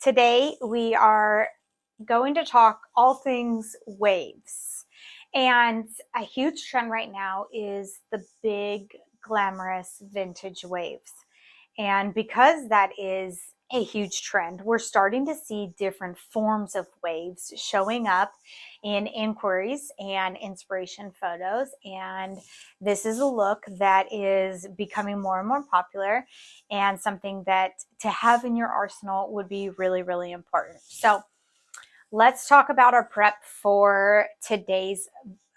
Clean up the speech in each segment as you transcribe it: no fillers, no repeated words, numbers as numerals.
Today we are going to talk all things waves. And a huge trend right now is the big, glamorous vintage waves. And because that is a huge trend, we're starting to see different forms of waves showing up in inquiries and inspiration photos. And this is a look that is becoming more and more popular and something that to have in your arsenal would be really, really important. So let's talk about our prep for today's,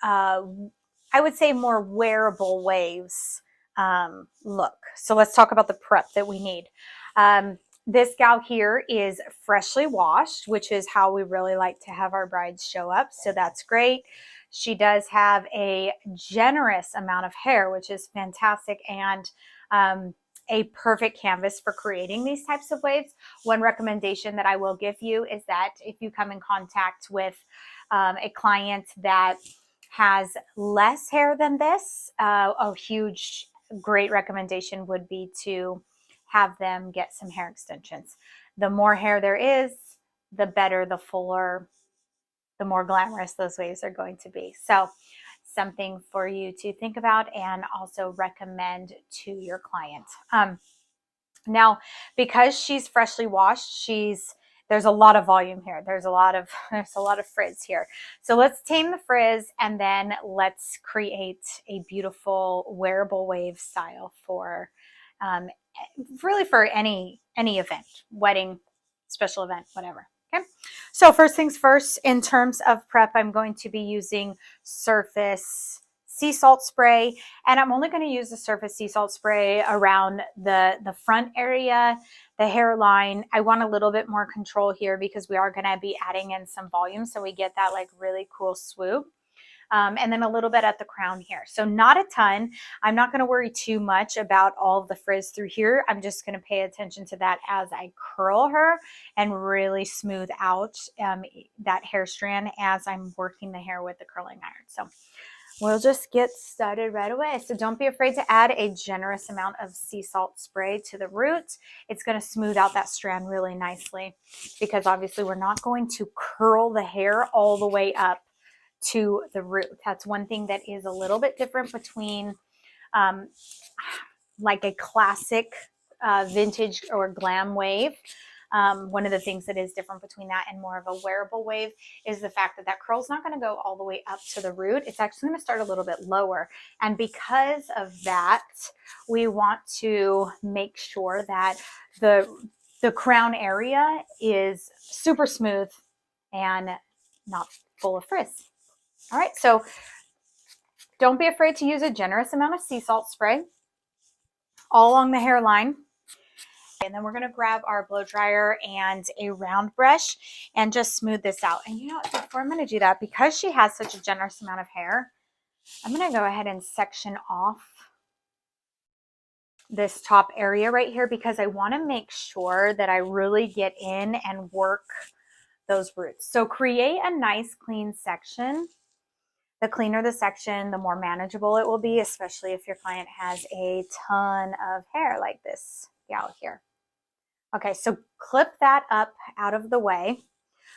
I would say, more wearable waves look. So let's talk about the prep that we need. This gal here is freshly washed, which is how we really like to have our brides show up. So that's great. She does have a generous amount of hair, which is fantastic, and a perfect canvas for creating these types of waves. One recommendation that I will give you is that if you come in contact with a client that has less hair than this, a huge, great recommendation would be to have them get some hair extensions. The more hair there is, the better, the fuller, the more glamorous those waves are going to be. So something for you to think about and also recommend to your client. Now, because she's freshly washed, there's a lot of volume here. There's a lot of frizz here. So let's tame the frizz and then let's create a beautiful wearable wave style for really for any event, wedding, special event, whatever. Okay. So first things first, in terms of prep, I'm going to be using surface sea salt spray, and I'm only going to use the surface sea salt spray around the front area, the hairline. I want a little bit more control here because we are going to be adding in some volume, so we get that like really cool swoop. And then a little bit at the crown here. So not a ton. I'm not going to worry too much about all of the frizz through here. I'm just going to pay attention to that as I curl her and really smooth out that hair strand as I'm working the hair with the curling iron. So we'll just get started right away. So don't be afraid to add a generous amount of sea salt spray to the root. It's going to smooth out that strand really nicely because obviously we're not going to curl the hair all the way up to the root. That's one thing that is a little bit different between like a classic vintage or glam wave. One of the things that is different between that and more of a wearable wave is the fact that that curl is not going to go all the way up to the root. It's actually going to start a little bit lower. And because of that, we want to make sure that the crown area is super smooth and not full of frizz. All right, so don't be afraid to use a generous amount of sea salt spray all along the hairline. And then we're going to grab our blow dryer and a round brush and just smooth this out. And you know what, before I'm going to do that, because she has such a generous amount of hair, I'm going to go ahead and section off this top area right here because I want to make sure that I really get in and work those roots. So create a nice clean section. The cleaner the section, the more manageable it will be, especially if your client has a ton of hair like this gal here. Okay, so clip that up out of the way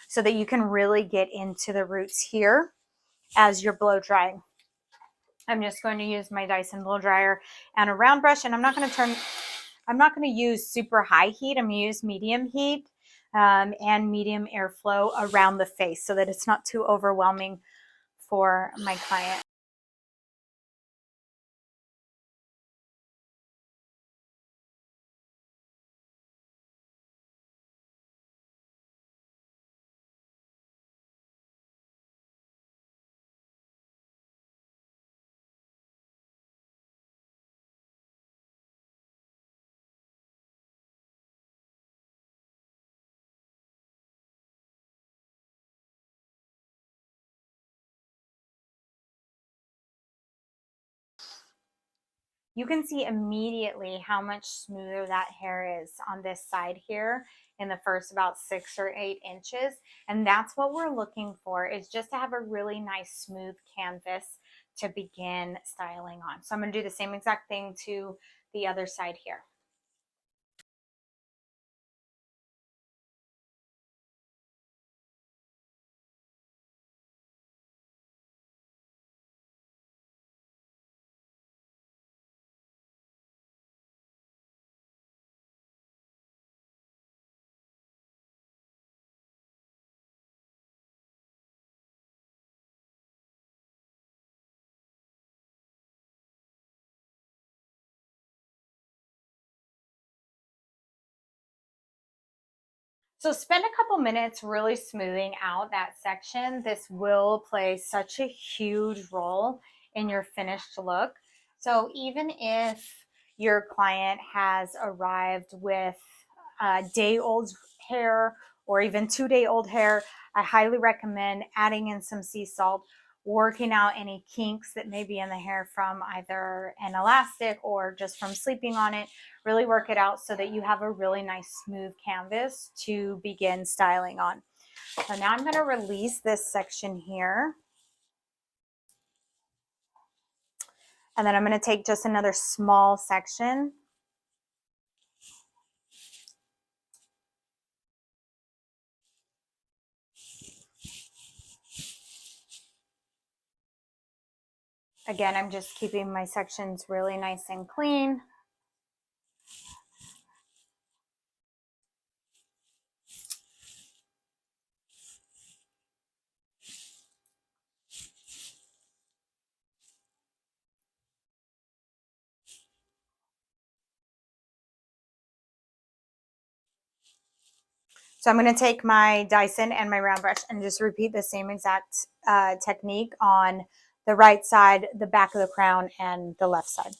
so that you can really get into the roots here as you're blow drying. I'm just going to use my Dyson blow dryer and a round brush, and I'm not going to use super high heat. I'm going to use medium heat and medium airflow around the face so that it's not too overwhelming for my client. You can see immediately how much smoother that hair is on this side here in the first about 6 or 8 inches. And that's what we're looking for, is just to have a really nice smooth canvas to begin styling on. So I'm going to do the same exact thing to the other side here. So spend a couple minutes really smoothing out that section. This will play such a huge role in your finished look. So even if your client has arrived with day-old hair or even 2-day-old hair, I highly recommend adding in some sea salt, working out any kinks that may be in the hair from either an elastic or just from sleeping on it. Really work it out so that you have a really nice smooth canvas to begin styling on. So now I'm going to release this section here. And then I'm going to take just another small section. Again, I'm just keeping my sections really nice and clean. So I'm going to take my Dyson and my round brush and just repeat the same exact technique on the right side, the back of the crown, and the left side.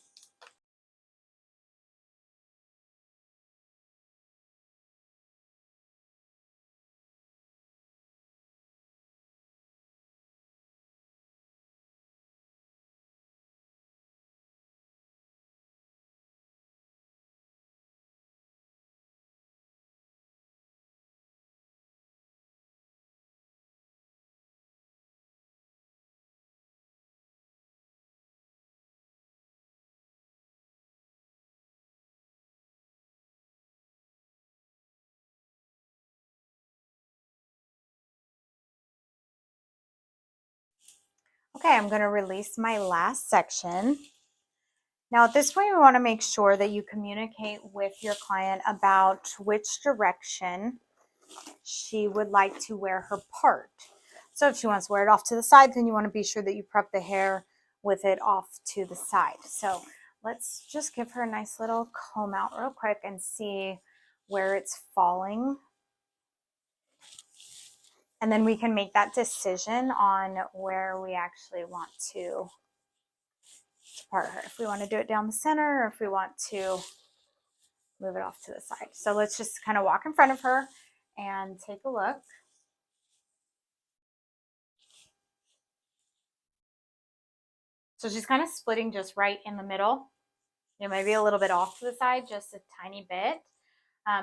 Okay, I'm going to release my last section. Now at this point, we want to make sure that you communicate with your client about which direction she would like to wear her part. So if she wants to wear it off to the side, then you want to be sure that you prep the hair with it off to the side. So let's just give her a nice little comb out real quick and see where it's falling. And then we can make that decision on where we actually want to part her. If we want to do it down the center or if we want to move it off to the side. So let's just kind of walk in front of her and take a look. So she's kind of splitting just right in the middle. You know, maybe a little bit off to the side, just a tiny bit.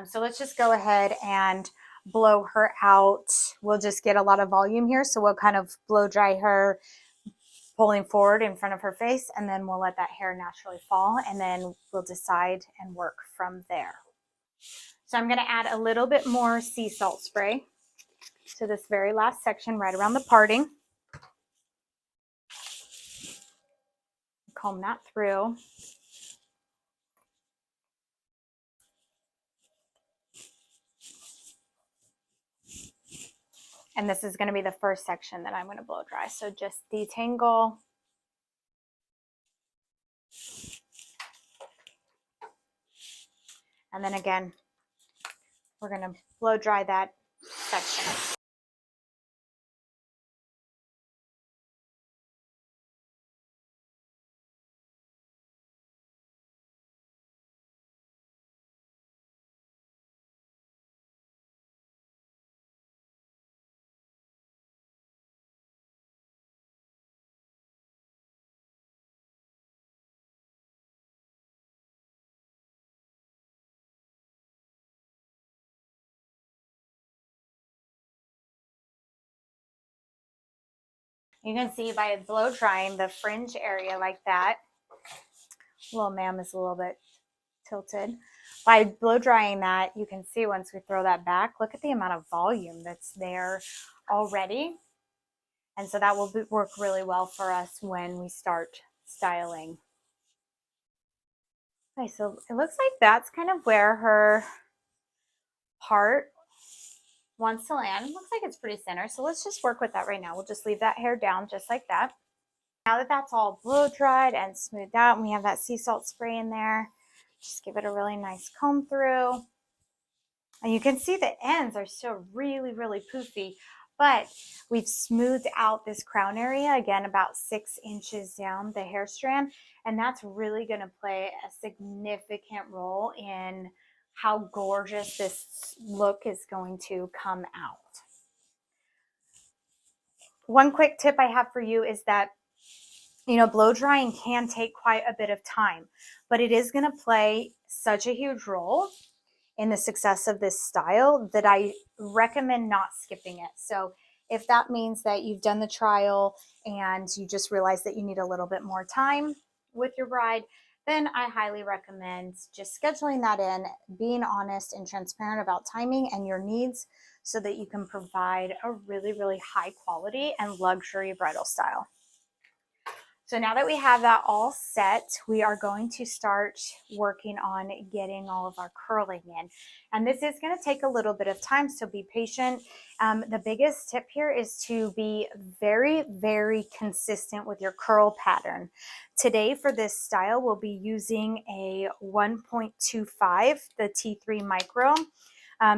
So let's just go ahead and blow her out. We'll just get a lot of volume here. So we'll kind of blow dry her, pulling forward in front of her face, and then we'll let that hair naturally fall, and then we'll decide and work from there. So I'm going to add a little bit more sea salt spray to this very last section right around the parting. Comb that through. And this is going to be the first section that I'm going to blow dry. So just detangle. And then again, we're going to blow dry that section. You can see by blow drying the fringe area like that, little ma'am is a little bit tilted. By blow drying that, you can see once we throw that back, look at the amount of volume that's there already. And so that will work really well for us when we start styling. Okay, so it looks like that's kind of where her part wants to land. Looks like it's pretty center. So let's just work with that right now. We'll just leave that hair down just like that. Now that that's all blow dried and smoothed out, and we have that sea salt spray in there, just give it a really nice comb through. And you can see the ends are still really, really poofy, but we've smoothed out this crown area, again, about 6 inches down the hair strand. And that's really going to play a significant role in how gorgeous this look is going to come out. One quick tip I have for you is that, you know, blow drying can take quite a bit of time, but it is going to play such a huge role in the success of this style that I recommend not skipping it. So if that means that you've done the trial and you just realize that you need a little bit more time with your bride, then I highly recommend just scheduling that in, being honest and transparent about timing and your needs so that you can provide a really, really high quality and luxury bridal style. So now that we have that all set, we are going to start working on getting all of our curling in. And this is going to take a little bit of time, so be patient. The biggest tip here is to be very, very consistent with your curl pattern. Today for this style, we'll be using a 1.25, the T3 Micro.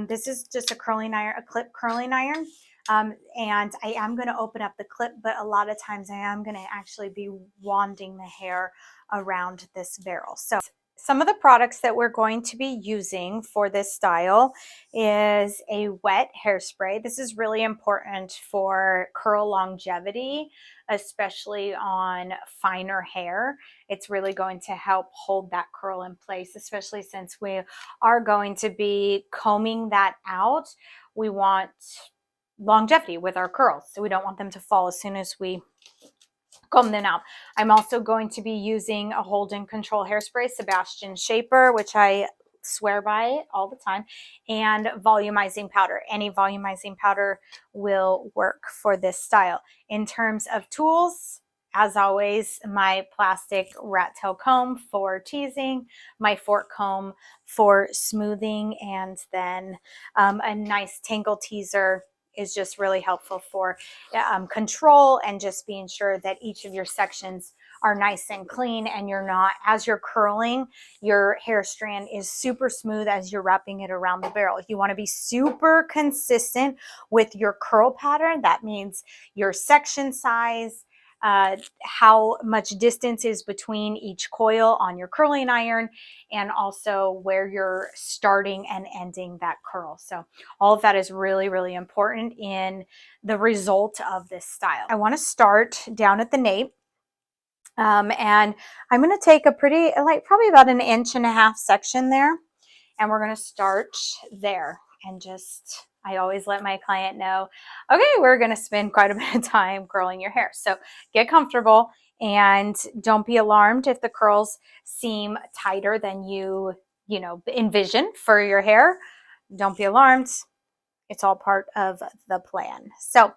This is just a curling iron, a clip curling iron. And I am going to open up the clip, but a lot of times I am going to actually be wanding the hair around this barrel. So some of the products that we're going to be using for this style is a wet hairspray. This is really important for curl longevity, especially on finer hair. It's really going to help hold that curl in place, especially since we are going to be combing that out. We want longevity with our curls, so we don't want them to fall as soon as we comb them out. I'm also going to be using a hold and control hairspray, Sebastian Shaper, which I swear by all the time, and volumizing powder. Any volumizing powder will work for this style. In terms of tools, as always, my plastic rat tail comb for teasing, my fork comb for smoothing, and then a nice tangle teaser is just really helpful for control and just being sure that each of your sections are nice and clean, and you're not, as you're curling, your hair strand is super smooth as you're wrapping it around the barrel. You want to be super consistent with your curl pattern. That means your section size, how much distance is between each coil on your curling iron, and also where you're starting and ending that curl. So all of that is really, really important in the result of this style. I want to start down at the nape. And I'm going to take a pretty, like probably about 1.5 inch section there. And we're going to start there and just, I always let my client know, okay, we're going to spend quite a bit of time curling your hair. So get comfortable and don't be alarmed if the curls seem tighter than you envision for your hair. Don't be alarmed. It's all part of the plan. So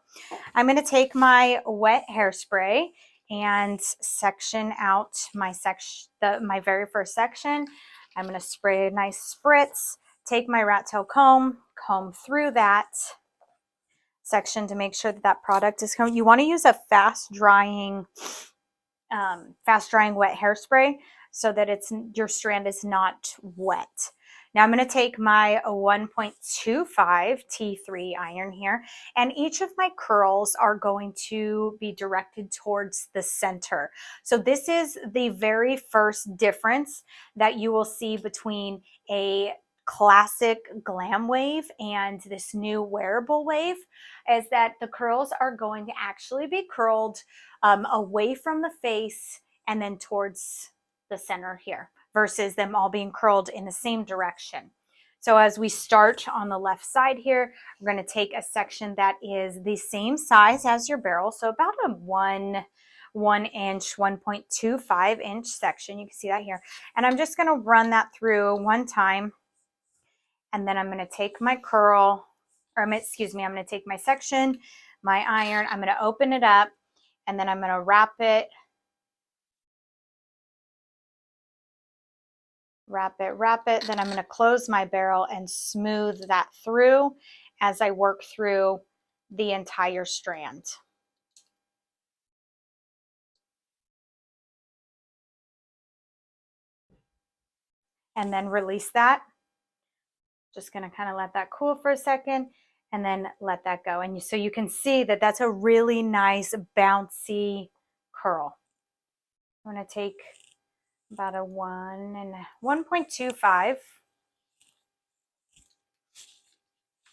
I'm going to take my wet hairspray and section out my my very first section. I'm going to spray a nice spritz, take my rat tail comb through that section to make sure that that product is coming. You want to use a fast drying wet hairspray so that your strand is not wet. Now I'm going to take my 1.25 T3 iron here, and each of my curls are going to be directed towards the center. So this is the very first difference that you will see between a classic glam wave and this new wearable wave, is that the curls are going to actually be curled away from the face and then towards the center here, versus them all being curled in the same direction. So as we start on the left side here, we're going to take a section that is the same size as your barrel, so about a 1 inch, 1.25 inch section. You can see that here. And I'm just going to run that through one time, and then I'm going to take my curl, or I'm going to take my section, my iron, I'm going to open it up, and then I'm going to wrap it, then I'm going to close my barrel and smooth that through as I work through the entire strand. And then release that. Just going to kind of let that cool for a second and then let that go. And so you can see that that's a really nice bouncy curl. I'm going to take about a 1.25,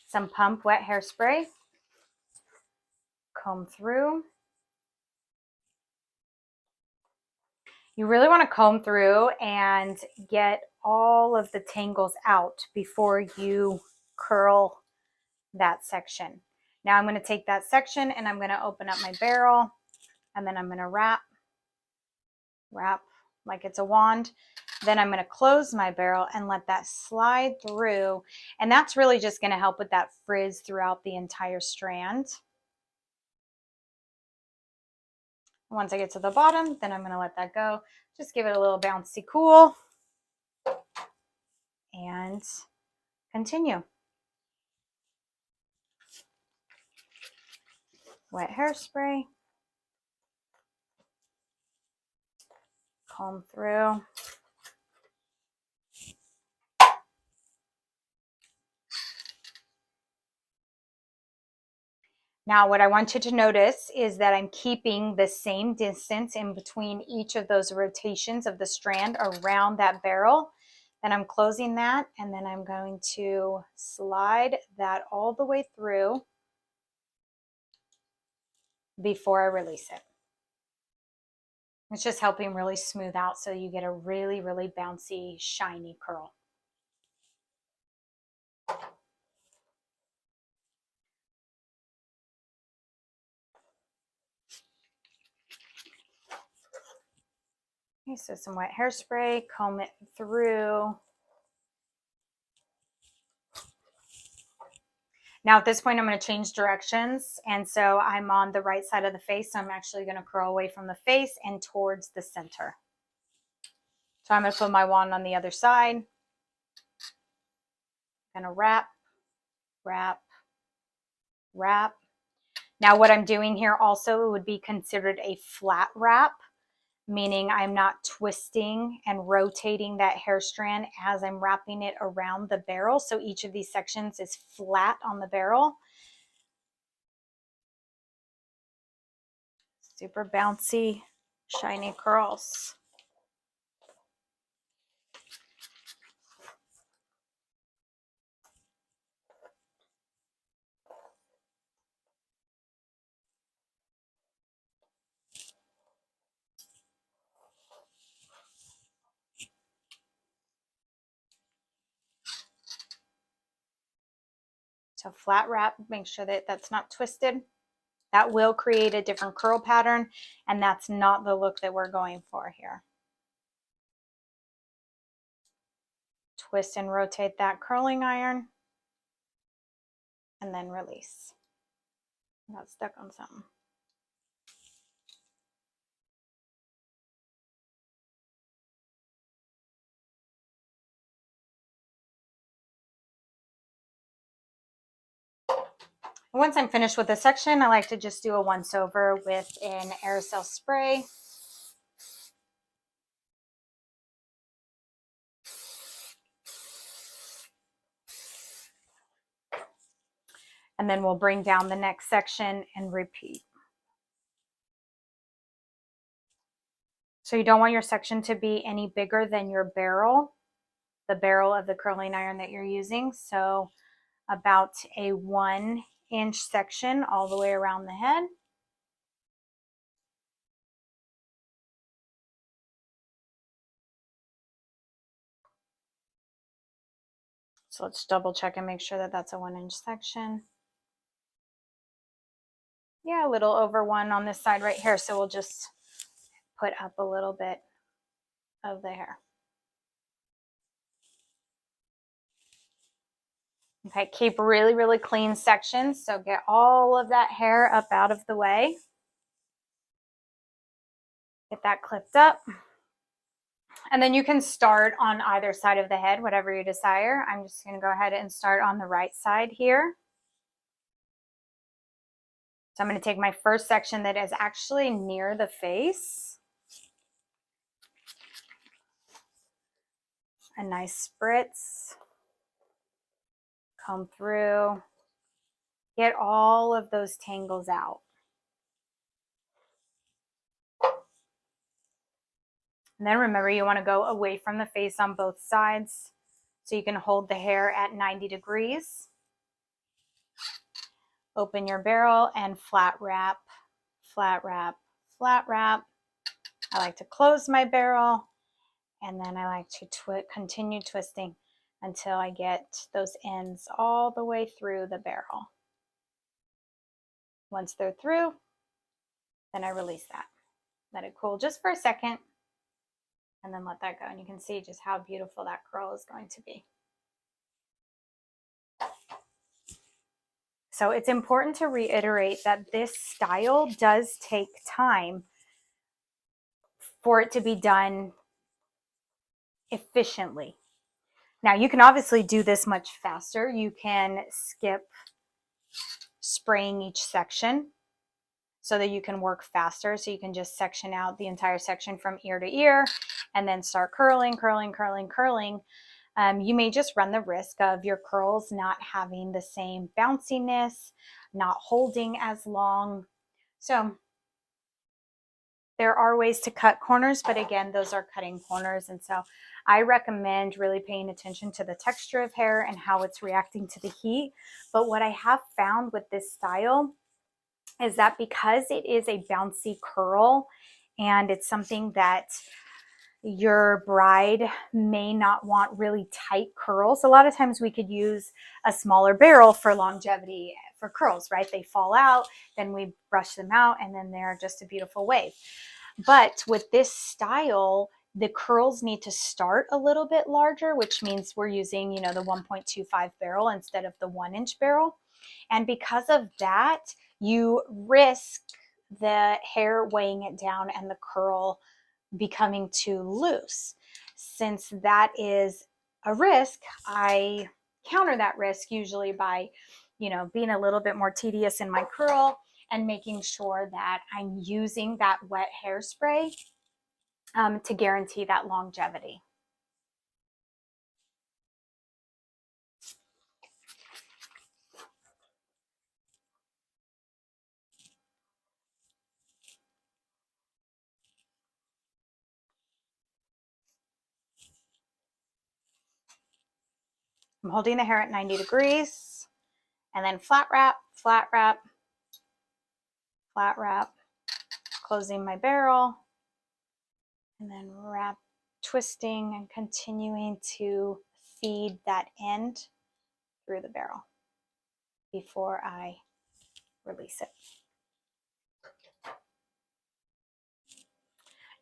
some pump wet hairspray, comb through. You really want to comb through and get all of the tangles out before you curl that section. Now I'm going to take that section and I'm going to open up my barrel, and then I'm going to wrap like it's a wand. Then I'm going to close my barrel and let that slide through. And that's really just going to help with that frizz throughout the entire strand. Once I get to the bottom, then I'm going to let that go. Just give it a little bouncy cool and continue. Wet hairspray, comb through. Now what I want you to notice is that I'm keeping the same distance in between each of those rotations of the strand around that barrel. Then I'm closing that, and then I'm going to slide that all the way through before I release it. It's just helping really smooth out so you get a really, really bouncy, shiny curl. Okay, so some wet hairspray, comb it through. Now at this point, I'm going to change directions. And so I'm on the right side of the face. So I'm actually going to curl away from the face and towards the center. So I'm going to put my wand on the other side. I'm going to wrap, wrap, wrap. Now what I'm doing here also would be considered a flat wrap, meaning I'm not twisting and rotating that hair strand as I'm wrapping it around the barrel. So each of these sections is flat on the barrel. Super bouncy, shiny curls. So flat wrap, make sure that that's not twisted. That will create a different curl pattern, and that's not the look that we're going for here. Twist and rotate that curling iron, and then release. Got stuck on something. Once I'm finished with this section, I like to just do a once over with an aerosol spray. And then we'll bring down the next section and repeat. So you don't want your section to be any bigger than your barrel, the barrel of the curling iron that you're using. So about a 1-inch section all the way around the head. So let's double check and make sure that that's a 1-inch section. Yeah, a little over 1 on this side right here. So we'll just put up a little bit of the hair. Okay, keep really, really clean sections. So get all of that hair up out of the way. Get that clipped up. And then you can start on either side of the head, whatever you desire. I'm just going to go ahead and start on the right side here. So I'm going to take my first section that is actually near the face. A nice spritz. comb through, get all of those tangles out. And then remember, you want to go away from the face on both sides so you can hold the hair at 90 degrees. Open your barrel and flat wrap, flat wrap, flat wrap. I like to close my barrel, and then I like to continue twisting until I get those ends all the way through the barrel. Once they're through, then I release that. Let it cool just for a second, and then let that go. And you can see just how beautiful that curl is going to be. So it's important to reiterate that this style does take time for it to be done efficiently. Now, you can obviously do this much faster. You can skip spraying each section so that you can work faster. So you can just section out the entire section from ear to ear and then start curling, curling, curling, curling. You may just run the risk of your curls not having the same bounciness, not holding as long. So there are ways to cut corners, but again, those are cutting corners. And so I recommend really paying attention to the texture of hair and how it's reacting to the heat. But what I have found with this style is that because it is a bouncy curl and it's something that your bride may not want really tight curls. A lot of times we could use a smaller barrel for longevity for curls, right? They fall out, then we brush them out, and then they're just a beautiful wave. But with this style, the curls need to start a little bit larger, which means we're using, the 1.25 barrel instead of the 1-inch barrel. And because of that, you risk the hair weighing it down and the curl becoming too loose. Since that is a risk, I counter that risk usually by, being a little bit more tedious in my curl and making sure that I'm using that wet hairspray to guarantee that longevity. I'm holding the hair at 90 degrees and then flat wrap, flat wrap, flat wrap, closing my barrel, and then wrap, twisting and continuing to feed that end through the barrel before I release it.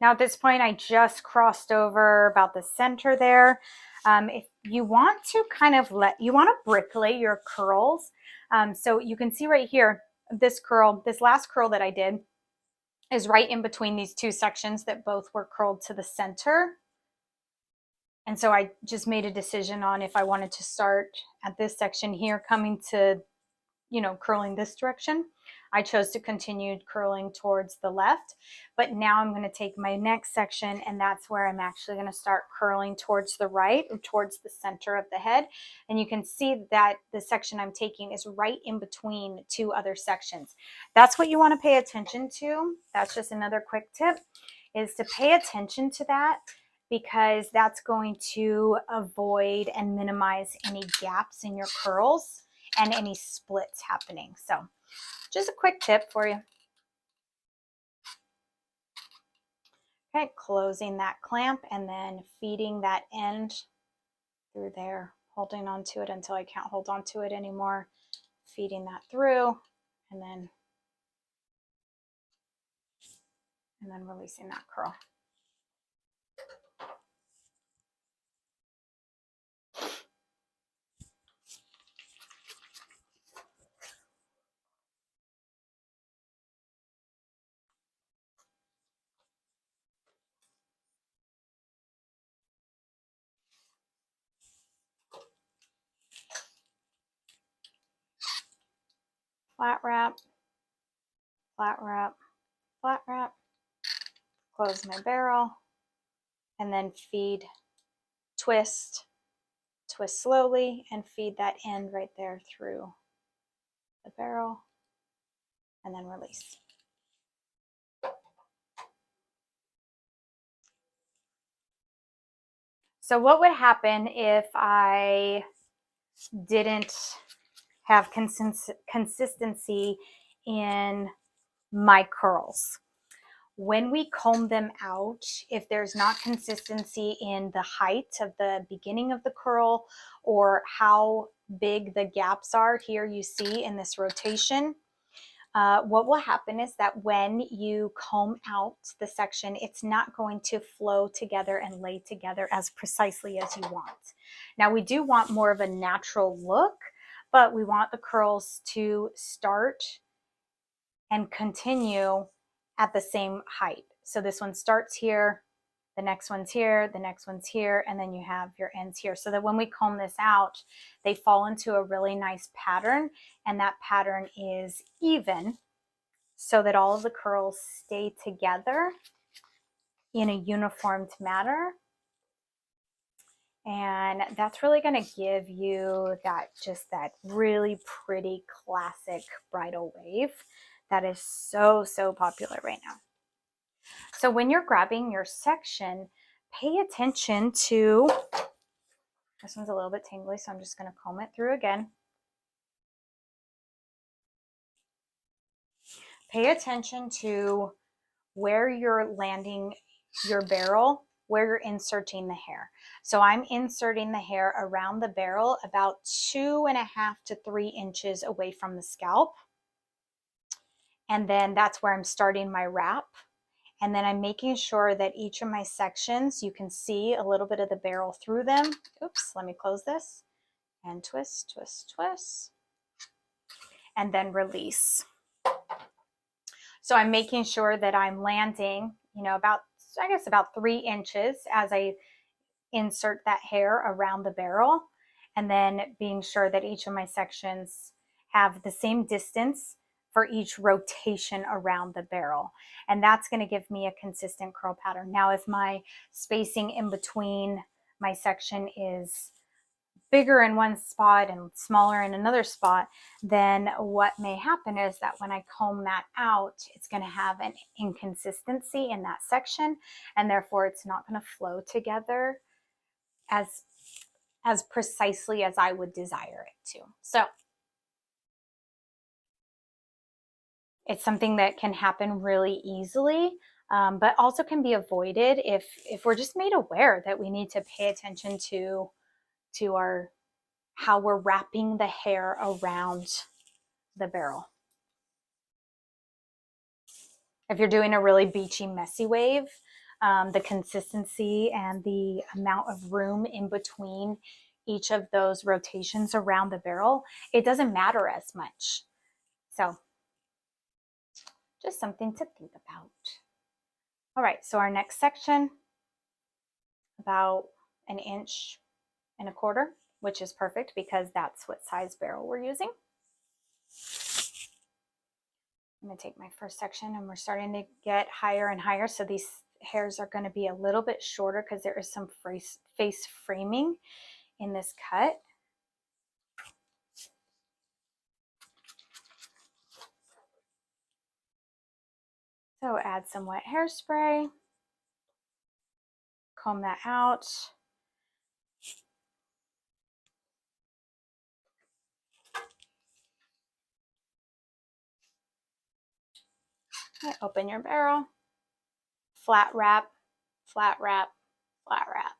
Now at this point, I just crossed over about the center there. If you want to you want to bricklay your curls. So you can see right here, this last curl that I did is right in between these two sections that both were curled to the center. And so I just made a decision on if I wanted to start at this section here, coming to, curling this direction. I chose to continue curling towards the left, but now I'm going to take my next section, and that's where I'm actually going to start curling towards the right, or towards the center of the head. And you can see that the section I'm taking is right in between two other sections. That's what you want to pay attention to. That's just another quick tip, is to pay attention to that, because that's going to avoid and minimize any gaps in your curls and any splits happening. So just a quick tip for you. Okay, closing that clamp and then feeding that end through there, holding onto it until I can't hold onto it anymore, feeding that through, and then releasing that curl. Flat wrap, flat wrap, flat wrap, close my barrel, and then feed, twist, twist slowly, and feed that end right there through the barrel, and then release. So what would happen if I didn't have consistency in my curls? When we comb them out, if there's not consistency in the height of the beginning of the curl or how big the gaps are, here you see in this rotation, what will happen is that when you comb out the section, it's not going to flow together and lay together as precisely as you want. Now, we do want more of a natural look, but we want the curls to start and continue at the same height. So this one starts here, the next one's here, the next one's here, and then you have your ends here. So that when we comb this out, they fall into a really nice pattern, and that pattern is even so that all of the curls stay together in a uniformed manner. And that's really going to give you that really pretty classic bridal wave that is so popular right now. So when you're grabbing your section, pay attention to, this one's a little bit tingly, so I'm just going to comb it through again. Pay attention to where you're landing your barrel, where you're inserting the hair. So I'm inserting the hair around the barrel about 2.5 to 3 inches away from the scalp. And then that's where I'm starting my wrap. And then I'm making sure that each of my sections, you can see a little bit of the barrel through them. Oops, let me close this. And twist, twist, twist. And then release. So I'm making sure that I'm landing, about 3 inches as I insert that hair around the barrel. And then being sure that each of my sections have the same distance for each rotation around the barrel. And that's going to give me a consistent curl pattern. Now, if my spacing in between my section is bigger in one spot and smaller in another spot, then what may happen is that when I comb that out, it's going to have an inconsistency in that section, and therefore it's not going to flow together as precisely as I would desire it to. So it's something that can happen really easily, but also can be avoided if we're just made aware that we need to pay attention to how we're wrapping the hair around the barrel. If you're doing a really beachy, messy wave, the consistency and the amount of room in between each of those rotations around the barrel, it doesn't matter as much. So just something to think about. All right, so our next section, about 1.25 inches, which is perfect because that's what size barrel we're using. I'm going to take my first section, and we're starting to get higher and higher. So these hairs are going to be a little bit shorter because there is some face framing in this cut. So add some wet hairspray, comb that out. Okay, open your barrel, flat wrap, flat wrap, flat wrap.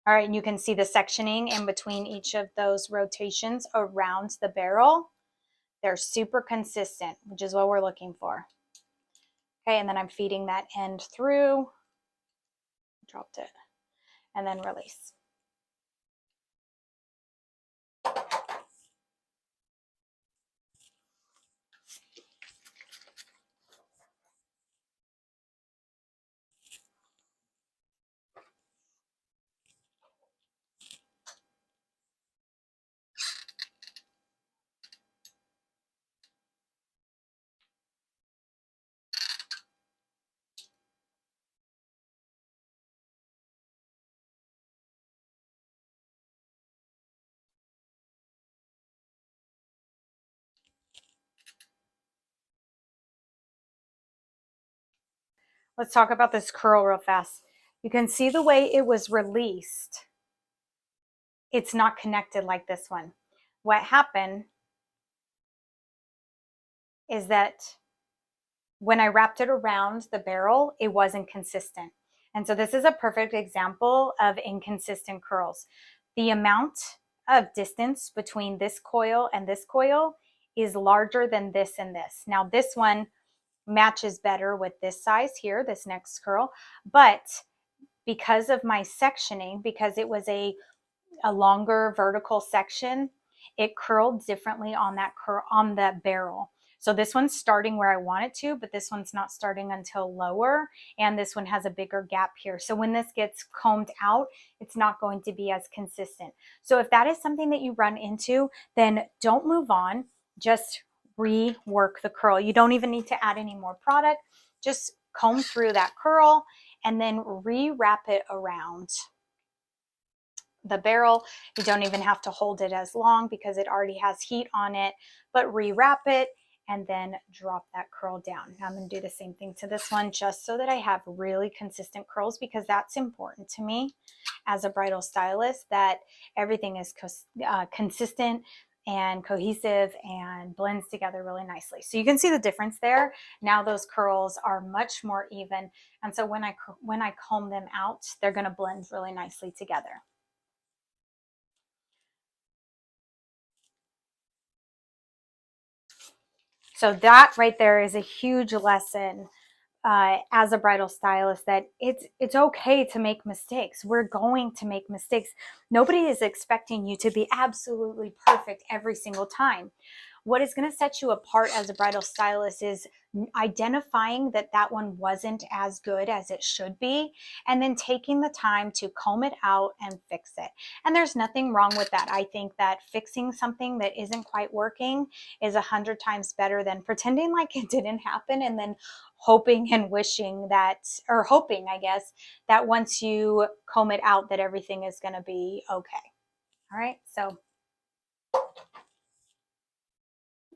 All right, and you can see the sectioning in between each of those rotations around the barrel. They're super consistent, which is what we're looking for. Okay, and then I'm feeding that end through, dropped it, and then release. let's talk about this curl real fast. You can see the way it was released. It's not connected like this one. What happened is that when I wrapped it around the barrel, it wasn't consistent. And so this is a perfect example of inconsistent curls. The amount of distance between this coil and this coil is larger than this and this. Now this one matches better with this size here, this next curl, but because of my sectioning, because it was a longer vertical section, it curled differently on that barrel. So this one's starting where I want it to, but this one's not starting until lower, and this one has a bigger gap here. So when this gets combed out, it's not going to be as consistent. So if that is something that you run into, then don't move on, just rework the curl. You don't even need to add any more product. Just comb through that curl and then re-wrap it around the barrel. You don't even have to hold it as long because it already has heat on it, but rewrap it and then drop that curl down. Now I'm going to do the same thing to this one just so that I have really consistent curls, because that's important to me as a bridal stylist, that everything is consistent and cohesive and blends together really nicely. So you can see the difference there. Now those curls are much more even, and so when I comb them out, they're going to blend really nicely together. So that right there is a huge lesson as a bridal stylist, that it's okay to make mistakes. We're going to make mistakes. Nobody is expecting you to be absolutely perfect every single time. What is going to set you apart as a bridal stylist is identifying that that one wasn't as good as it should be, and then taking the time to comb it out and fix it. And there's nothing wrong with that. I think that fixing something that isn't quite working is 100 times better than pretending like it didn't happen and then hoping and wishing that, or hoping, I guess, that once you comb it out that everything is going to be okay. All right, so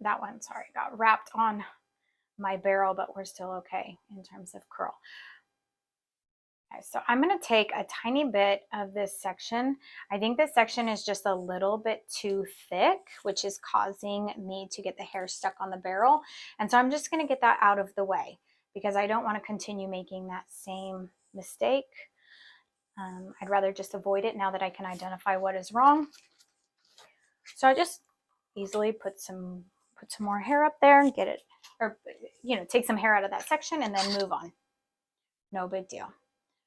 that one, sorry, got wrapped on my barrel, but we're still okay in terms of curl. Okay, so I'm going to take a tiny bit of this section. I think this section is just a little bit too thick, which is causing me to get the hair stuck on the barrel. And so I'm just going to get that out of the way because I don't want to continue making that same mistake. I'd rather just avoid it now that I can identify what is wrong. So I just easily put some more hair up there and get it, or take some hair out of that section and then move on. No big deal.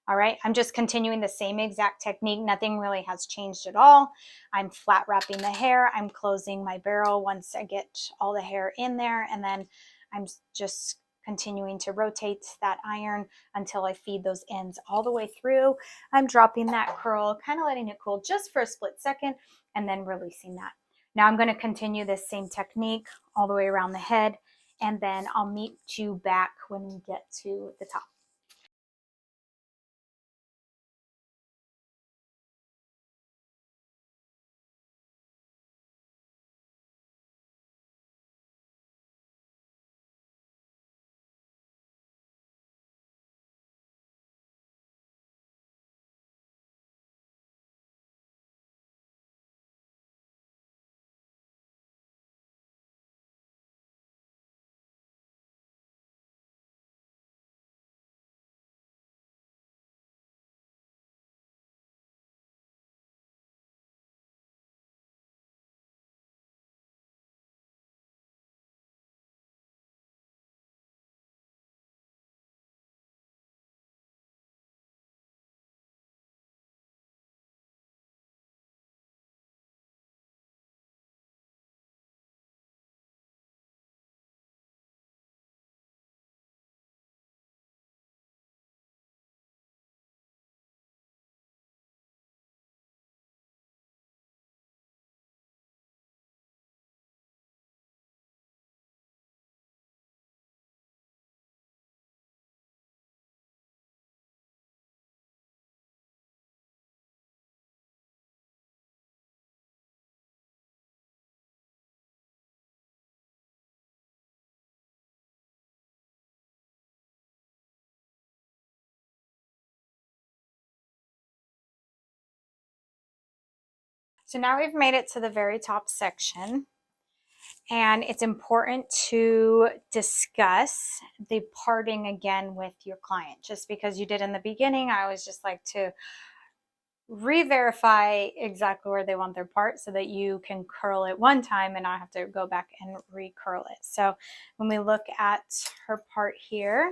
All right, I'm just continuing the same exact technique. Nothing really has changed at all. I'm flat wrapping the hair. I'm closing my barrel once I get all the hair in there, and then I'm just continuing to rotate that iron until I feed those ends all the way through. I'm dropping that curl, kind of letting it cool just for a split second, and then releasing that. Now I'm going to continue this same technique all the way around the head, and then I'll meet you back when we get to the top. So now we've made it to the very top section, and it's important to discuss the parting again with your client. Just because you did in the beginning, I always just like to re-verify exactly where they want their part so that you can curl it one time and not have to go back and re-curl it. So when we look at her part here,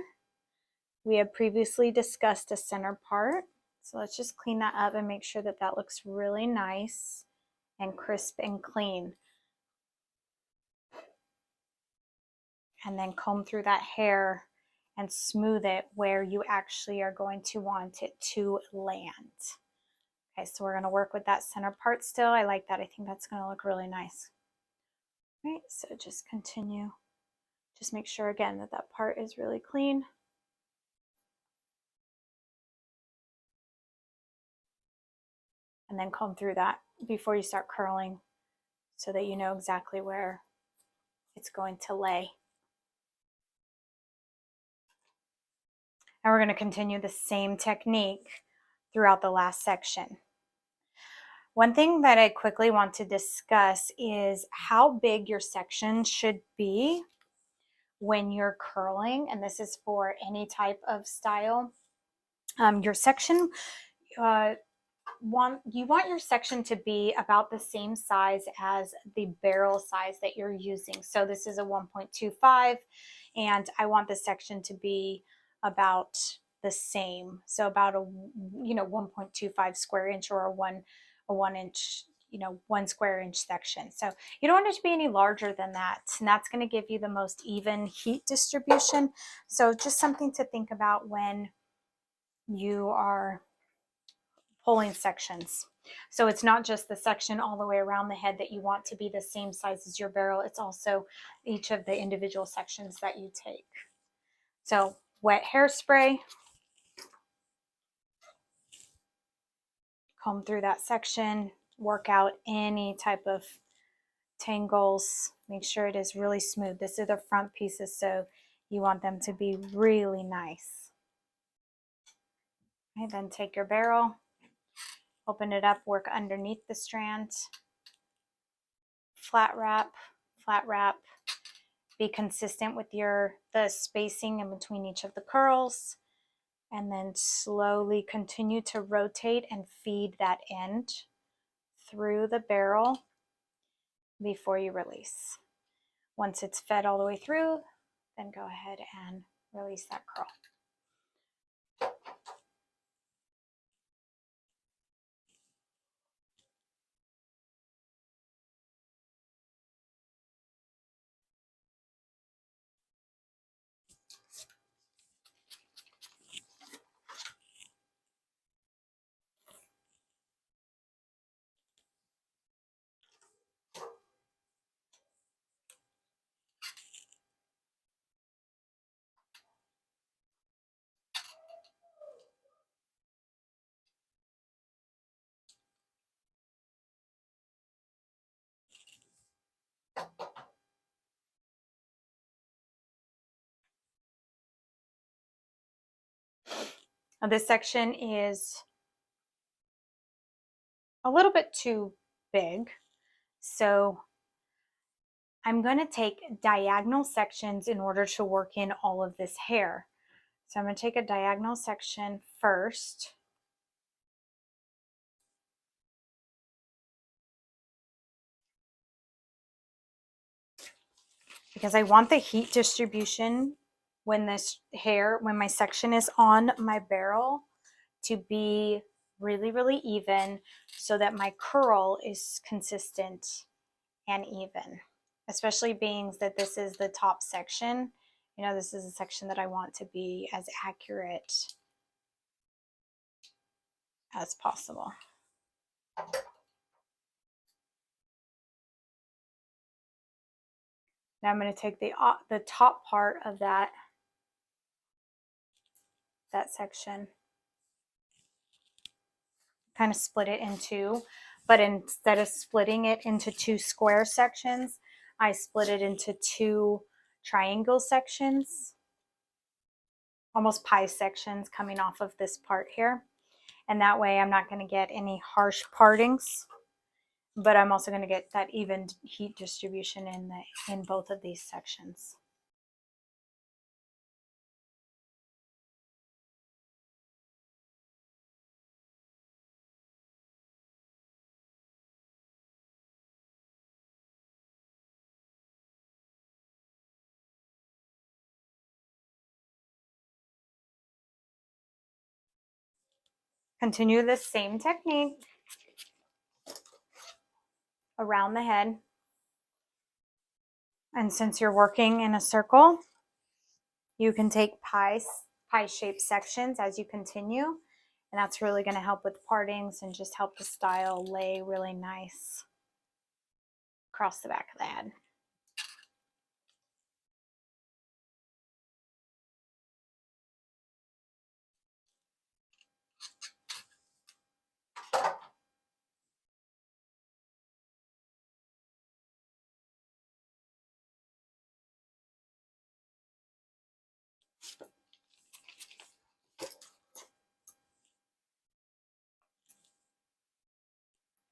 we had previously discussed a center part. So let's just clean that up and make sure that that looks really nice and crisp and clean. And then comb through that hair and smooth it where you actually are going to want it to land. Okay, so we're going to work with that center part still. I like that. I think that's going to look really nice. All right, so just continue. Just make sure again that that part is really clean. And then comb through that before you start curling so that you know exactly where it's going to lay. And we're going to continue the same technique throughout the last section. One thing that I quickly want to discuss is how big your section should be when you're curling, and this is for any type of style. Your section, you want your section to be about the same size as the barrel size that you're using. So this is a 1.25, and I want the section to be about the same. So about a 1.25 square inch or a 1 inch, 1 square inch section. So you don't want it to be any larger than that. And that's going to give you the most even heat distribution. So just something to think about when you are pulling sections. So it's not just the section all the way around the head that you want to be the same size as your barrel. It's also each of the individual sections that you take. So wet hairspray, comb through that section, work out any type of tangles, make sure it is really smooth. This is the front pieces, so you want them to be really nice. Okay, then take your barrel, open it up, work underneath the strand, flat wrap, be consistent with the spacing in between each of the curls, and then slowly continue to rotate and feed that end through the barrel before you release. Once it's fed all the way through, then go ahead and release that curl. Now this section is a little bit too big, so I'm going to take diagonal sections in order to work in all of this hair. So I'm going to take a diagonal section first. Because I want the heat distribution when my section is on my barrel to be really, really even so that my curl is consistent and even, especially being that this is the top section. This is a section that I want to be as accurate as possible. Now I'm going to take the top part of that section, kind of split it in two, but instead of splitting it into two square sections, I split it into two triangle sections, almost pie sections coming off of this part here. And that way I'm not going to get any harsh partings. but I'm also going to get that even heat distribution in both of these sections. Continue this same technique around the head. And since you're working in a circle, you can take pie-shaped sections as you continue. And that's really going to help with partings and just help the style lay really nice across the back of the head.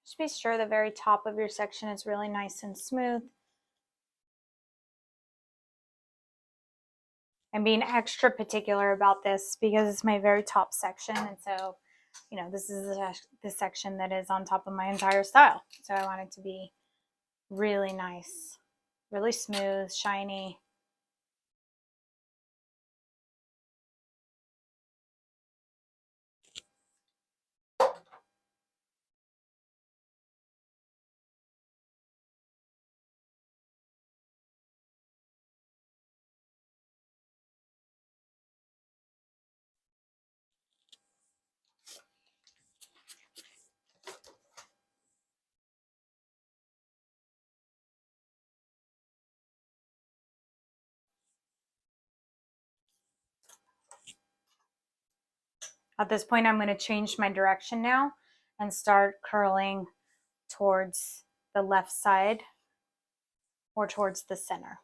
Just be sure the very top of your section is really nice and smooth. I'm being extra particular about this because it's my very top section. And so, you know, this is the section that is on top of my entire style. So I want it to be really nice, really smooth, shiny. At this point, I'm going to change my direction now and start curling towards the left side or towards the center.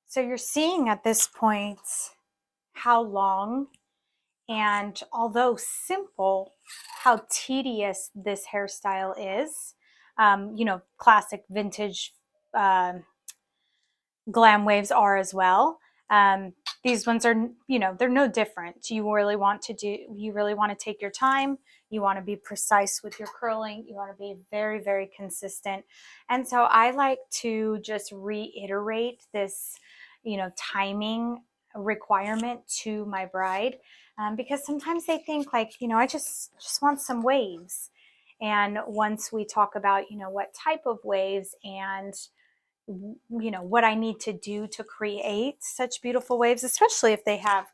So you're seeing at this point how long and although simple, how tedious this hairstyle is. You know, classic vintage glam waves are as well. These ones are, you know, they're no different. You really want to take your time. You want to be precise with your curling. You want to be very, very consistent. And so I like to just reiterate this, you know, timing requirement to my bride, because sometimes they think like, you know, I just want some waves. And once we talk about, you know, what type of waves and you know what I need to do to create such beautiful waves, especially if they have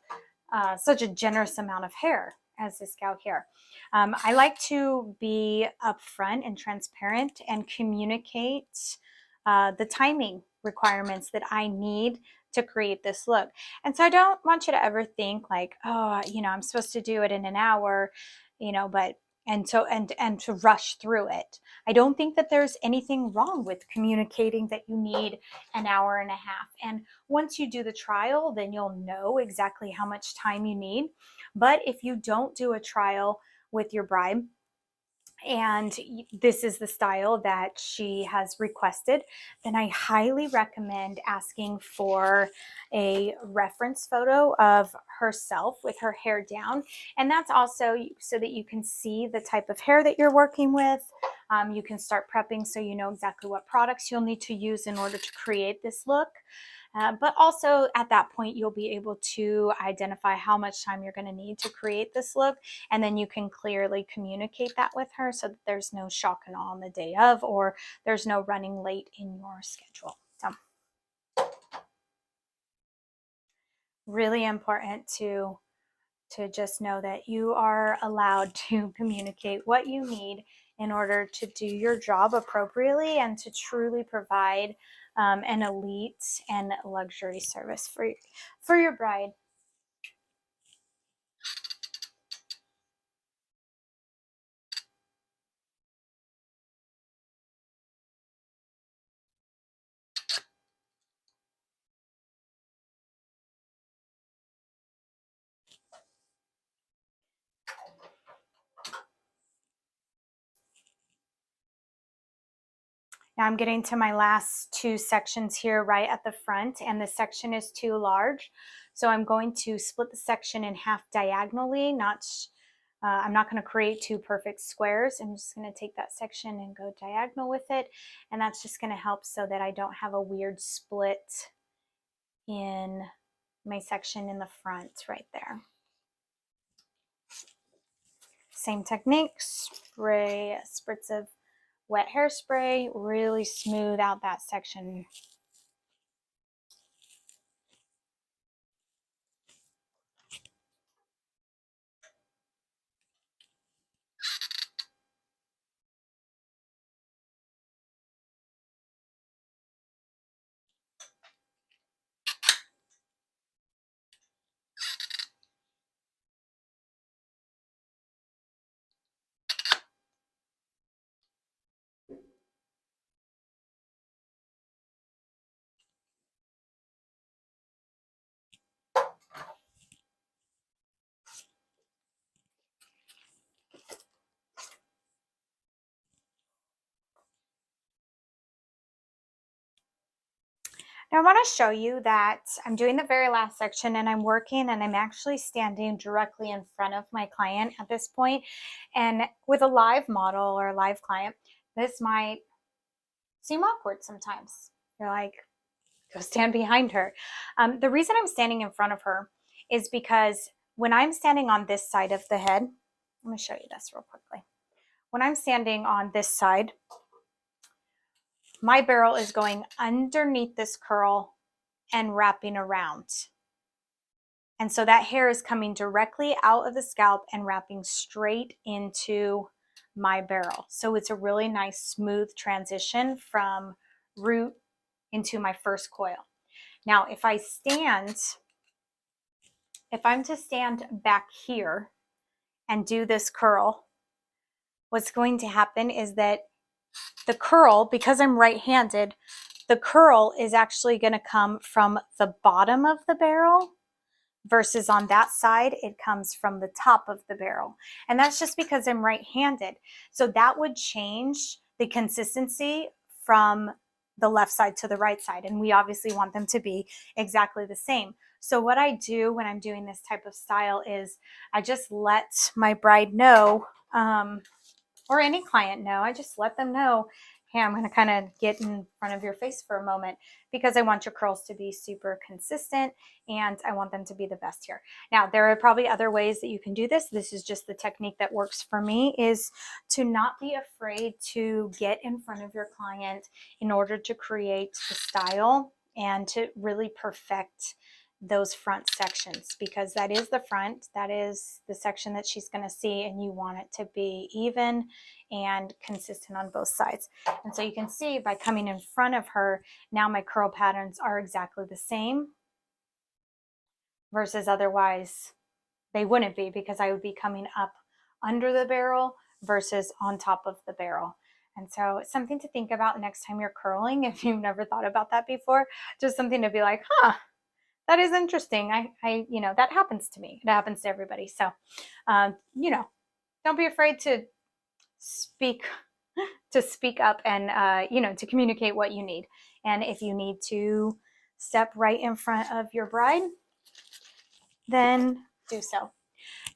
such a generous amount of hair as this gal here. I like to be upfront and transparent and communicate the timing requirements that I need to create this look. And so I don't want you to ever think like, oh, you know, I'm supposed to do it in an hour, you know, but and to rush through it. I don't think that there's anything wrong with communicating that you need an hour and a half. And once you do the trial, then you'll know exactly how much time you need. But if you don't do a trial with your bride, and this is the style that she has requested, then I highly recommend asking for a reference photo of herself with her hair down. And that's also so that you can see the type of hair that you're working with. You can start prepping so you know exactly what products you'll need to use in order to create this look. But also at that point, you'll be able to identify how much time you're going to need to create this look. And then you can clearly communicate that with her so that there's no shock and awe on the day of, or there's no running late in your schedule. So really important to just know that you are allowed to communicate what you need in order to do your job appropriately and to truly provide an elite and luxury service for your bride. Now I'm getting to my last two sections here right at the front, and the section is too large. So I'm going to split the section in half diagonally, I'm not going to create two perfect squares. I'm just going to take that section and go diagonal with it. And that's just going to help so that I don't have a weird split in my section in the front right there. Same technique, spray a spritz of wet hairspray, really smooth out that section. Now I want to show you that I'm doing the very last section and I'm working and I'm actually standing directly in front of my client at this point. And with a live model or a live client, this might seem awkward sometimes. You're like, go stand behind her. The reason I'm standing in front of her is because when I'm standing on this side of the head, let me show you this real quickly. When I'm standing on this side, my barrel is going underneath this curl and wrapping around. And so that hair is coming directly out of the scalp and wrapping straight into my barrel. So it's a really nice smooth transition from root into my first coil. Now, if I'm to stand back here and do this curl, what's going to happen is that the curl, because I'm right-handed, the curl is actually going to come from the bottom of the barrel versus on that side, it comes from the top of the barrel. And that's just because I'm right-handed. So that would change the consistency from the left side to the right side. And we obviously want them to be exactly the same. So what I do when I'm doing this type of style is I just let my bride know, or any client know, I just let them know, hey, I'm going to kind of get in front of your face for a moment because I want your curls to be super consistent and I want them to be the best here. Now, there are probably other ways that you can do this. This is just the technique that works for me, is to not be afraid to get in front of your client in order to create the style and to really perfect those front sections, because that is the front, that is the section that she's going to see, and you want it to be even and consistent on both sides. And so you can see by coming in front of her, now my curl patterns are exactly the same, versus otherwise they wouldn't be, because I would be coming up under the barrel versus on top of the barrel. And so it's something to think about next time you're curling if you've never thought about that before. Just something to be like, huh, that is interesting. That happens to me. It happens to everybody. So, don't be afraid to speak up and, to communicate what you need. And if you need to step right in front of your bride, then do so.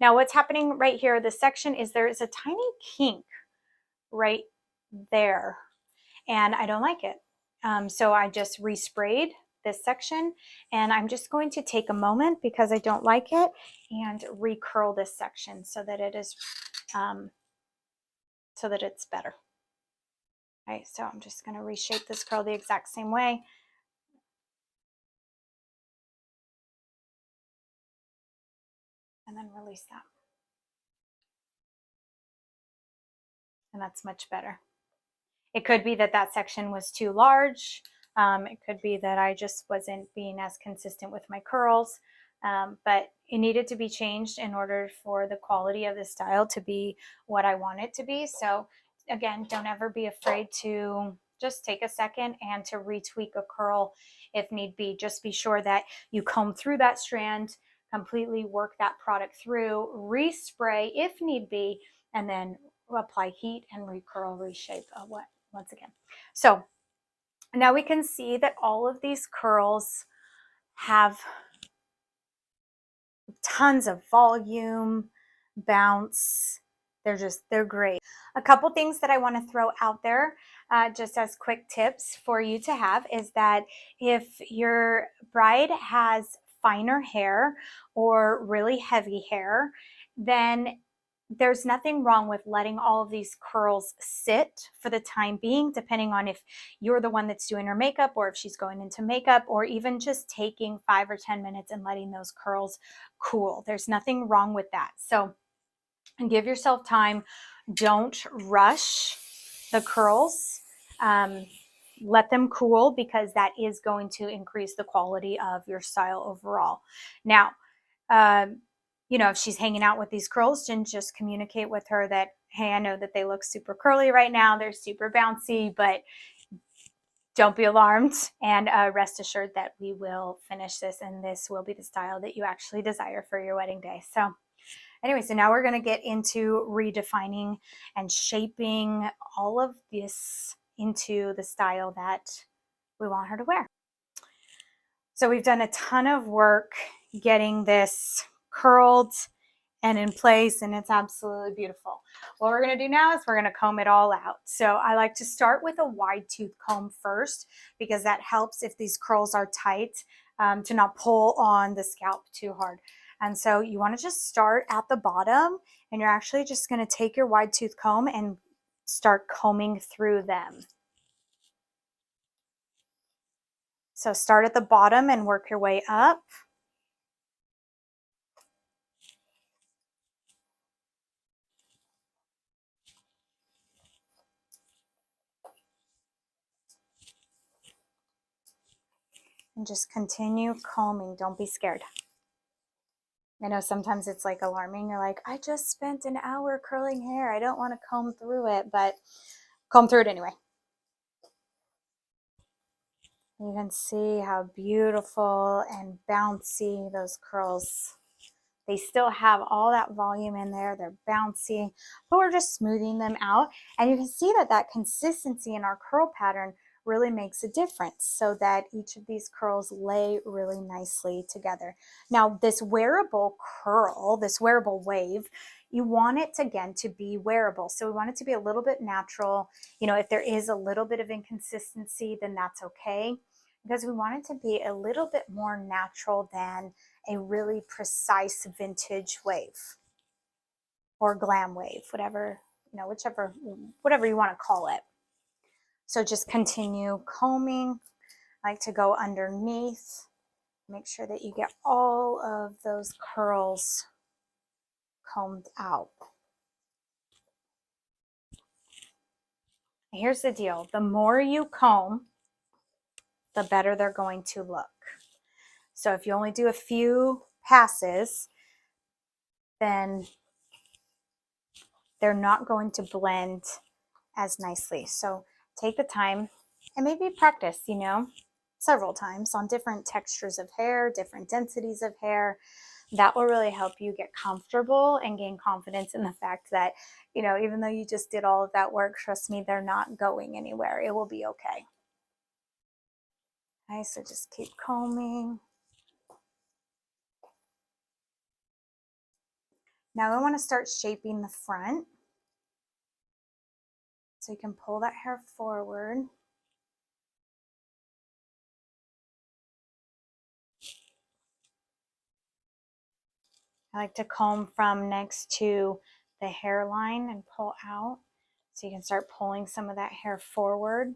Now, what's happening right here, this section, is there is a tiny kink right there, and I don't like it. So I just resprayed this section, and I'm just going to take a moment because I don't like it and recurl this section so that it is so that it's better. All right, so I'm just going to reshape this curl the exact same way. and then release that. And that's much better. It could be that that section was too large. It could be that I just wasn't being as consistent with my curls, but it needed to be changed in order for the quality of the style to be what I want it to be. So again, don't ever be afraid to just take a second and to retweak a curl if need be. Just be sure that you comb through that strand, completely work that product through, respray if need be, and then apply heat and recurl, reshape once again. So now we can see that all of these curls have tons of volume, bounce. They're great. A couple things that I want to throw out there just as quick tips for you to have is that if your bride has finer hair or really heavy hair, then there's nothing wrong with letting all of these curls sit for the time being, depending on if you're the one that's doing her makeup or if she's going into makeup, or even just taking 5 or 10 minutes and letting those curls cool. There's nothing wrong with that. So give yourself time. Don't rush the curls. Let them cool, because that is going to increase the quality of your style overall. Now, you know, if she's hanging out with these curls, then just communicate with her that, hey, I know that they look super curly right now. They're super bouncy, but don't be alarmed, and rest assured that we will finish this, and this will be the style that you actually desire for your wedding day. So anyway, so now we're going to get into redefining and shaping all of this into the style that we want her to wear. So we've done a ton of work getting this curled and in place, and it's absolutely beautiful. What we're going to do now is we're going to comb it all out. So I like to start with a wide tooth comb first, because that helps if these curls are tight to not pull on the scalp too hard. And so you want to just start at the bottom, and you're actually just going to take your wide tooth comb and start combing through them. So start at the bottom and work your way up. And just continue combing. Don't be scared. I know sometimes it's like alarming. You're like, I just spent an hour curling hair. I don't want to comb through it, but comb through it anyway. You can see how beautiful and bouncy those curls. They still have all that volume in there. They're bouncy, but we're just smoothing them out. And you can see that that consistency in our curl pattern really makes a difference, so that each of these curls lay really nicely together. Now, this wearable curl, this wearable wave, you want it again to be wearable. So we want it to be a little bit natural. You know, if there is a little bit of inconsistency, then that's okay, because we want it to be a little bit more natural than a really precise vintage wave or glam wave, whatever, you know, whatever you want to call it. So just continue combing. I like to go underneath, make sure that you get all of those curls combed out. Here's the deal. The more you comb, the better they're going to look. So if you only do a few passes, then they're not going to blend as nicely. So take the time and maybe practice, you know, several times on different textures of hair, different densities of hair. That will really help you get comfortable and gain confidence in the fact that, you know, even though you just did all of that work, trust me, they're not going anywhere. It will be okay. Okay, so just keep combing. Now I want to start shaping the front. So you can pull that hair forward. I like to comb from next to the hairline and pull out. So you can start pulling some of that hair forward.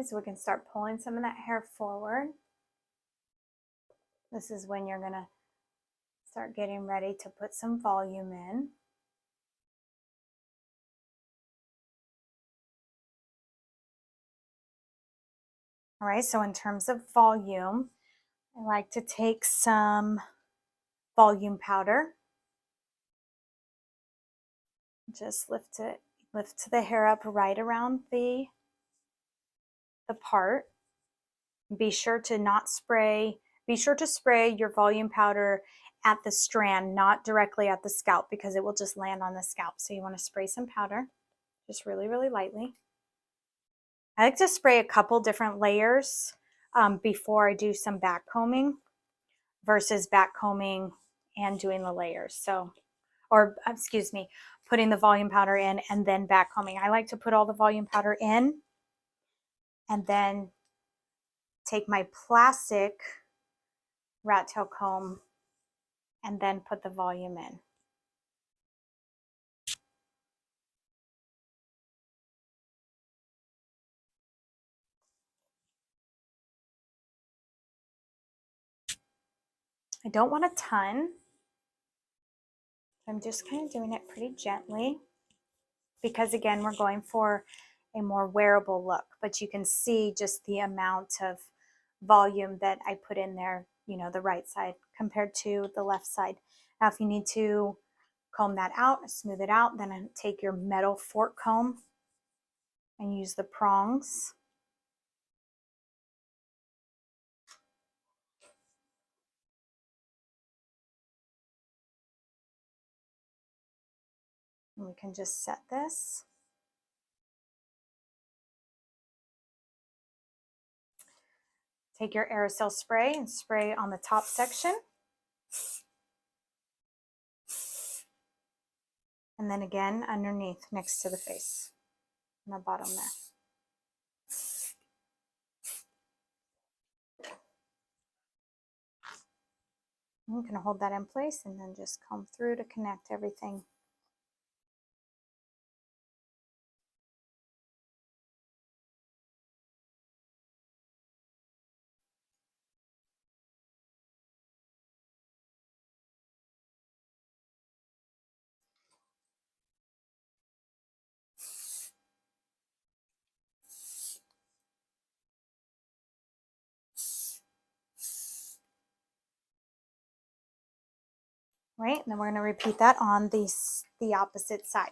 Okay, so we can start pulling some of that hair forward. This is when you're going to start getting ready to put some volume in. All right, so in terms of volume, I like to take some volume powder. Just lift the hair up right around the part. Be sure to spray your volume powder at the strand, not directly at the scalp, because it will just land on the scalp. So you want to spray some powder, just really, really lightly. I like to spray a couple different layers before I do some back combing versus back combing and doing the layers. So, or excuse me, putting the volume powder in and then back combing. I like to put all the volume powder in and then take my plastic rat tail comb and then put the volume in. I don't want a ton. I'm just kind of doing it pretty gently because again, we're going for a more wearable look, but you can see just the amount of volume that I put in there, you know, the right side compared to the left side. Now, if you need to comb that out, smooth it out, then take your metal fork comb and use the prongs. And we can just set this. Take your aerosol spray and spray on the top section. And then again underneath next to the face on the bottom there. You can hold that in place and then just comb through to connect everything. Right, and then we're going to repeat that on the opposite side.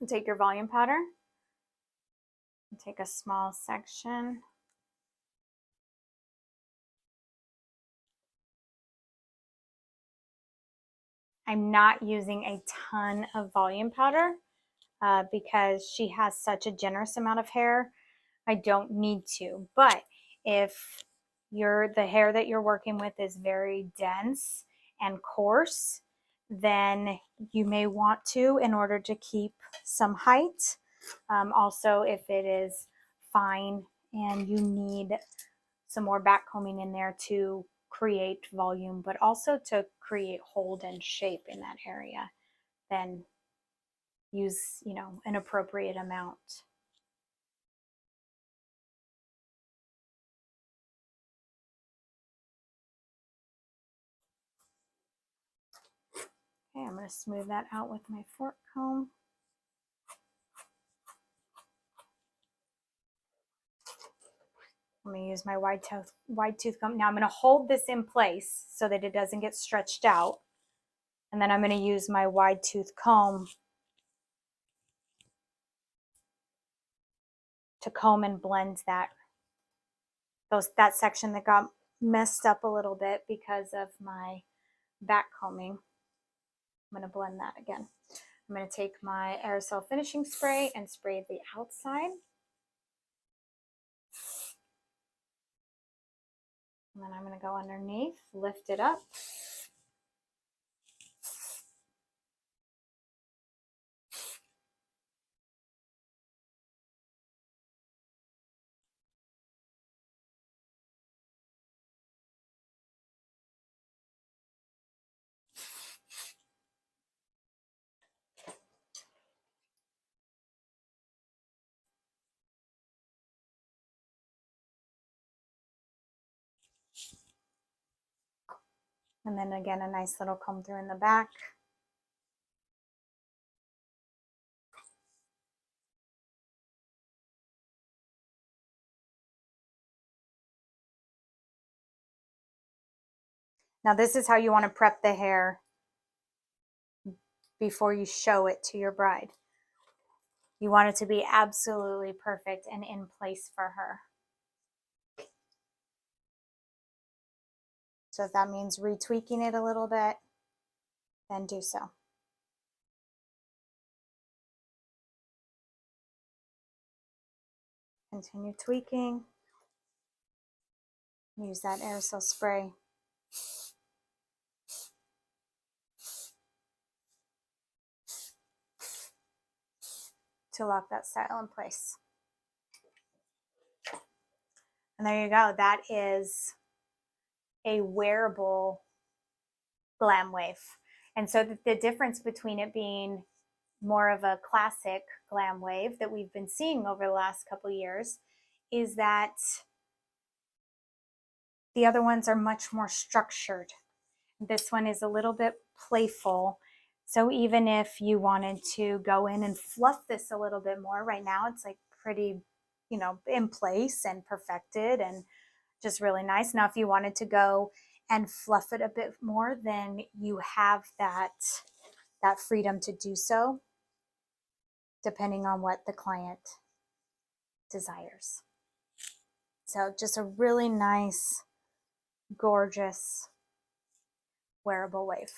Take your volume powder and take a small section. I'm not using a ton of volume powder because she has such a generous amount of hair. I don't need to, but if the hair that you're working with is very dense and coarse, then you may want to in order to keep some height. Also, if it is fine and you need some more back combing in there to create volume, but also to create hold and shape in that area, then use, you know, an appropriate amount. Okay, I'm going to smooth that out with my fork comb. I'm going to use my wide tooth comb. Now I'm going to hold this in place so that it doesn't get stretched out. And then I'm going to use my wide tooth comb to comb and blend that section that got messed up a little bit because of my back combing. I'm going to blend that again. I'm going to take my aerosol finishing spray and spray the outside. And then I'm going to go underneath, lift it up. And then again, a nice little comb through in the back. Now this is how you want to prep the hair before you show it to your bride. You want it to be absolutely perfect and in place for her. So if that means retweaking it a little bit, then do so. Continue tweaking. Use that aerosol spray. To lock that style in place. And there you go. That is a wearable glam wave. And so the difference between it being more of a classic glam wave that we've been seeing over the last couple of years is that the other ones are much more structured. This one is a little bit playful. So even if you wanted to go in and fluff this a little bit more, right now it's like pretty, in place and perfected and just really nice. Now, if you wanted to go and fluff it a bit more, then you have that freedom to do so, depending on what the client desires. So just a really nice, gorgeous wearable wave.